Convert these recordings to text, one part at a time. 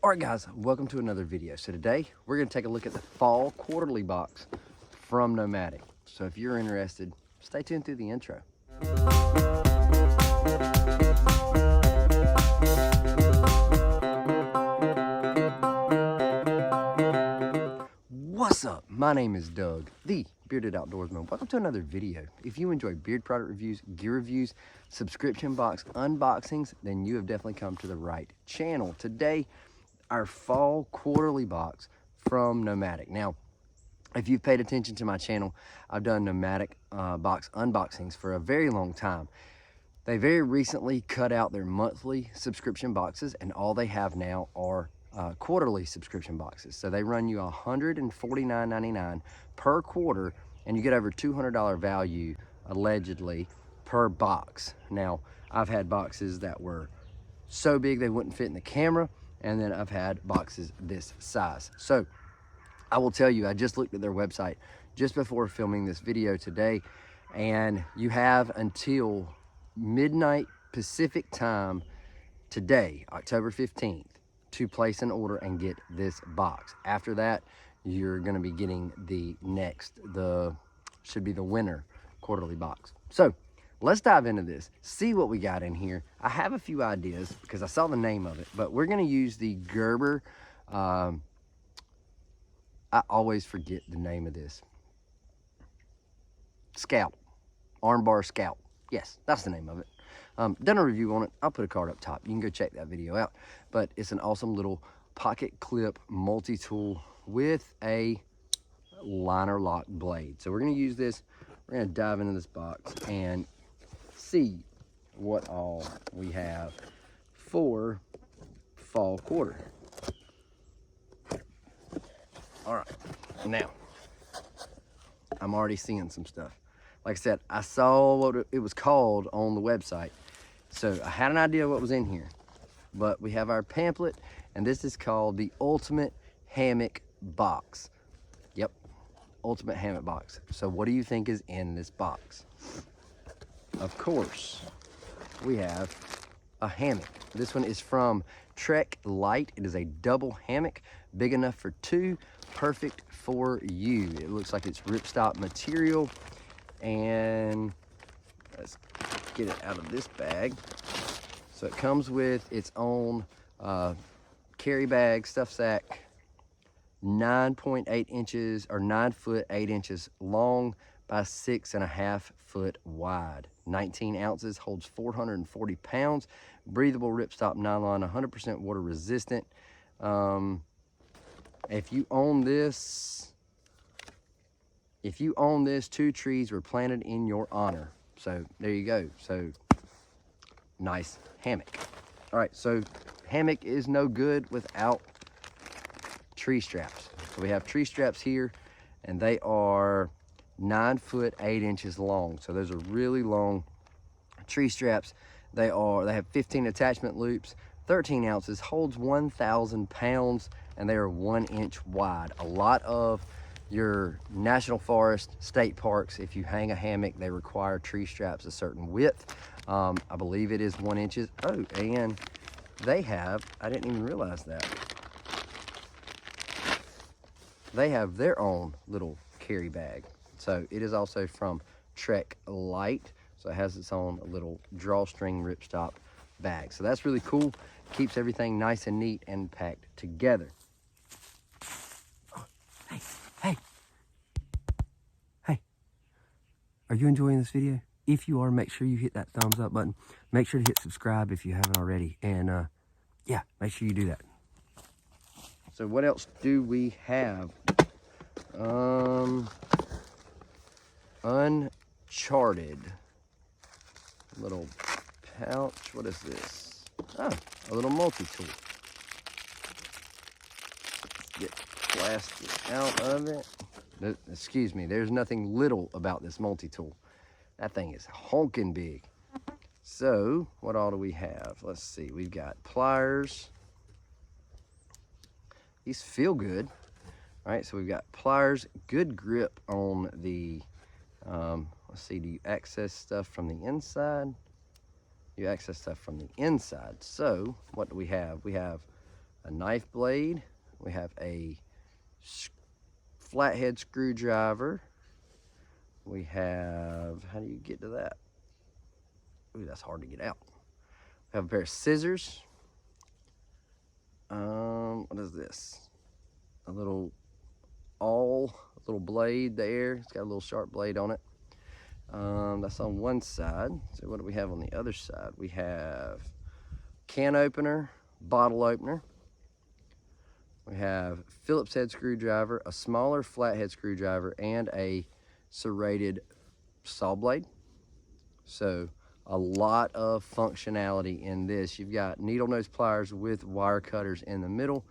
All right, guys, welcome to another video. So today we're going to take a look at the fall quarterly box from Nomadik. So if you're interested, stay tuned through the intro. What's up? My name is Doug, the Bearded Outdoorsman. Welcome to another video. If you enjoy beard product reviews, gear reviews, subscription box unboxings, then you have definitely come to the right channel. Today, our fall quarterly box from Nomadik. Now, if you've paid attention to my channel, I've done Nomadik box unboxings for a very long time. They very recently cut out their monthly subscription boxes, and all they have now are quarterly subscription boxes. So they run you $149.99 per quarter, and you get over $200 value, allegedly, per box. Now, I've had boxes that were so big they wouldn't fit in the camera, and then I've had boxes this size. So I will tell you, I just looked at their website just before filming this video today, and you have until midnight Pacific time today, October 15th, to place an order and get this box. After that, you're going to be getting should be the winter quarterly box. So let's dive into this, see what we got in here. I have a few ideas because I saw the name of it, but we're going to use the Gerber. I always forget the name of this. Scout, armbar Scout. Yes, that's the name of it. Done a review on it. I'll put a card up top. You can go check that video out. But it's an awesome little pocket clip multi-tool with a liner lock blade. So we're going to use this. We're going to dive into this box and see what all we have for fall quarter. All right, now I'm already seeing some stuff. Like I said, I saw what it was called on the website, so I had an idea what was in here. But we have our pamphlet, and this is called the Ultimate Hammock Box. Yep, Ultimate Hammock Box. So what do you think is in this box? Of course, we have a hammock. This one is from Trek Light. It is a double hammock, big enough for two, perfect for you. It looks like it's ripstop material, and let's get it out of this bag. So it comes with its own carry bag, stuff sack, 9.8 inches or 9 foot 8 inches long by 6.5 foot wide. 19 ounces, holds 440 pounds. Breathable ripstop nylon, 100% water resistant. If you own this, 2 trees were planted in your honor. So there you go. So nice hammock. All right, so hammock is no good without tree straps. So we have tree straps here, and they are 9 foot 8 inches long. So those are really long tree straps. They have 15 attachment loops, 13 ounces, holds 1,000 pounds, and they are 1 inch wide. A lot of your national forest, state parks, if you hang a hammock, they require tree straps a certain width. I believe it is 1 inch. Oh, and they have, I didn't even realize that. They have their own little carry bag. So it is also from Trek Light. So it has its own little drawstring ripstop bag. So that's really cool. Keeps everything nice and neat and packed together. Oh, hey. Are you enjoying this video? If you are, make sure you hit that thumbs up button. Make sure to hit subscribe if you haven't already. And yeah, make sure you do that. So what else do we have? Uncharted. Little pouch. What is this? Oh, a little multi-tool. Get plastic out of it. Excuse me, there's nothing little about this multi-tool. That thing is honking big. So, what all do we have? Let's see, we've got pliers. These feel good. All right, so we've got pliers, good grip on the, let's see, do you access stuff from the inside? You access stuff from the inside. So, what do we have? We have a knife blade. We have a flathead screwdriver. We have, how do you get to that? Ooh, that's hard to get out. We have a pair of scissors. What is this? A little blade there. It's got a little sharp blade on it. That's on one side. So what do we have on the other side? We have can opener, bottle opener. We have Phillips head screwdriver, a smaller flathead screwdriver, and a serrated saw blade. So a lot of functionality in this. You've got needle nose pliers with wire cutters in the middle,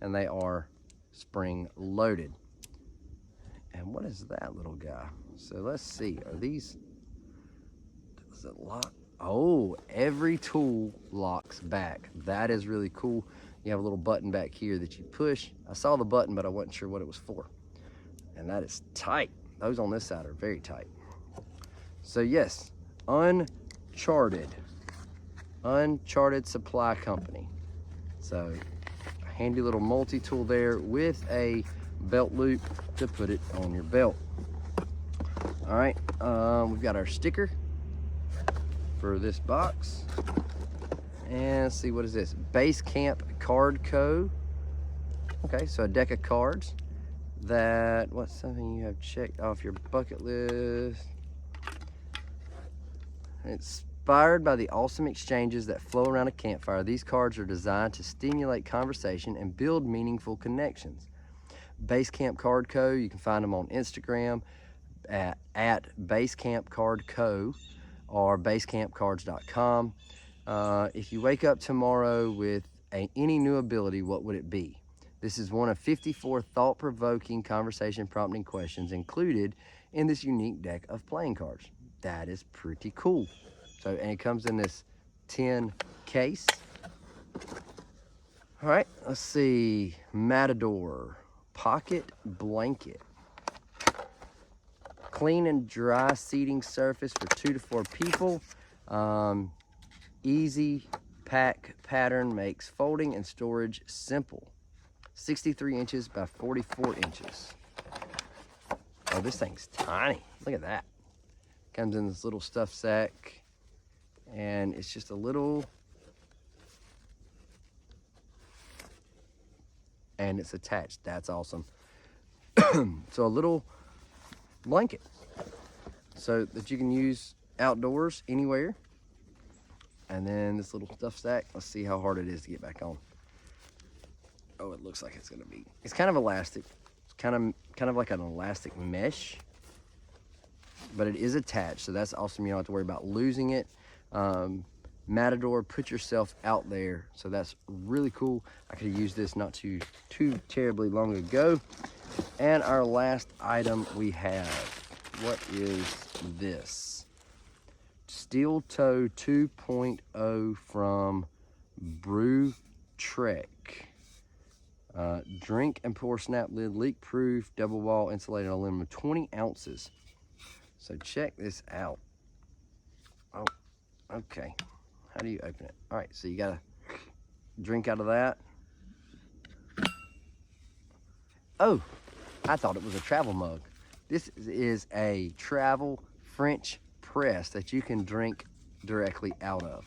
and they are spring loaded. And what is that little guy? So let's see, are these, does it lock? Oh, every tool locks back. That is really cool. You have a little button back here that you push. I saw the button, but I wasn't sure what it was for. And that is tight. Those on this side are very tight. So yes, Uncharted Supply Company. So a handy little multi-tool there with a belt loop to put it on your belt. All right, we've got our sticker for this box. And let's see, what is this? Base Camp Card Co. Okay, so a deck of cards. What's something you have checked off your bucket list? Inspired by the awesome exchanges that flow around a campfire, these cards are designed to stimulate conversation and build meaningful connections. Base Camp Card Co. You can find them on Instagram at Base Camp Card Co. or basecampcards.com. If you wake up tomorrow with any new ability, what would it be? This is one of 54 thought-provoking conversation prompting questions included in this unique deck of playing cards. That is pretty cool. So, and it comes in this tin case. All right, let's see. Matador pocket blanket. Clean and dry seating surface for 2 to 4 people. Easy pack pattern makes folding and storage simple. 63 inches by 44 inches. Oh, this thing's tiny. Look at that. Comes in this little stuff sack, and it's just a little, and it's attached. That's awesome. So a little blanket so that you can use outdoors anywhere. And then this little stuff sack. Let's see how hard it is to get back on. Oh, it looks like it's gonna be. It's kind of elastic. It's kind of like an elastic mesh, but it is attached, so that's awesome. You don't have to worry about losing it. Matador, put yourself out there. So that's really cool. I could have used this not too terribly long ago. And our last item we have, what is this? Steel Toe 2.0 from Brew Trek. Drink and pour snap lid, leak proof, double wall, insulated aluminum, 20 ounces. So check this out. Oh, okay. How do you open it? All right, so you gotta drink out of that. Oh, I thought it was a travel mug. This is a travel French press that you can drink directly out of.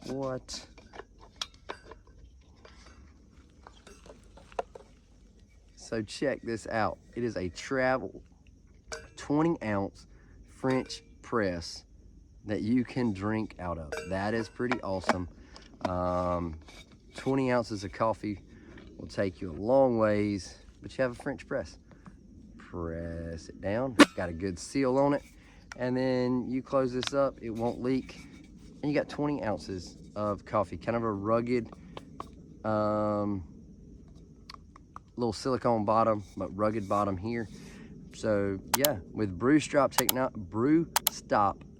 What? So check this out. It is a travel 20-ounce French press that you can drink out of. That is pretty awesome. 20 ounces of coffee will take you a long ways, but you have a French press. Press it down. It's got a good seal on it. And then you close this up, it won't leak. And you got 20 ounces of coffee. Kind of a rugged, little silicone bottom, but rugged bottom here. So yeah, with brew stop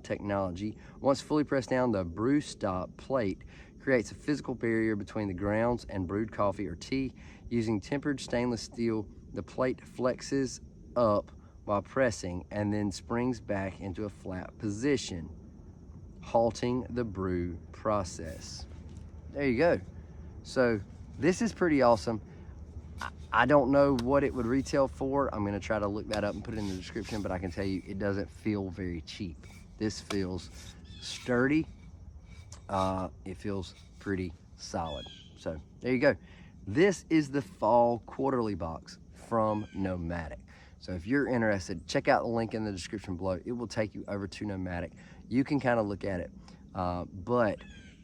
technology, once fully pressed down, the brew stop plate creates a physical barrier between the grounds and brewed coffee or tea. Using tempered stainless steel, the plate flexes up while pressing and then springs back into a flat position, halting the brew process. There you go. So this is pretty awesome. I don't know what it would retail for. I'm gonna try to look that up and put it in the description, but I can tell you it doesn't feel very cheap. This feels sturdy. It feels pretty solid. So there you go. This is the fall quarterly box from Nomadik. So if you're interested, check out the link in the description below. It will take you over to Nomadik. You can kind of look at it. But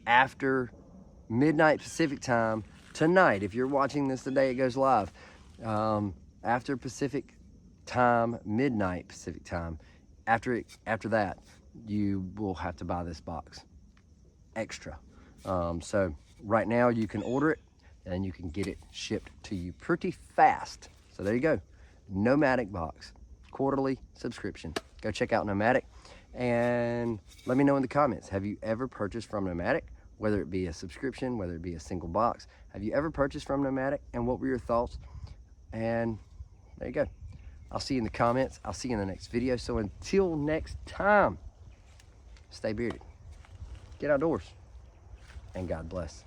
after midnight Pacific time, tonight, if you're watching this the day it goes live, after Pacific time, midnight Pacific time, after that, you will have to buy this box extra. So right now you can order it and you can get it shipped to you pretty fast. So there you go. Nomadik box, quarterly subscription. Go check out Nomadik and let me know in the comments. Have you ever purchased from Nomadik? Whether it be a subscription, whether it be a single box. Have you ever purchased from Nomadik and what were your thoughts? And there you go. I'll see you in the comments. I'll see you in the next video. So until next time, stay bearded, get outdoors, and God bless.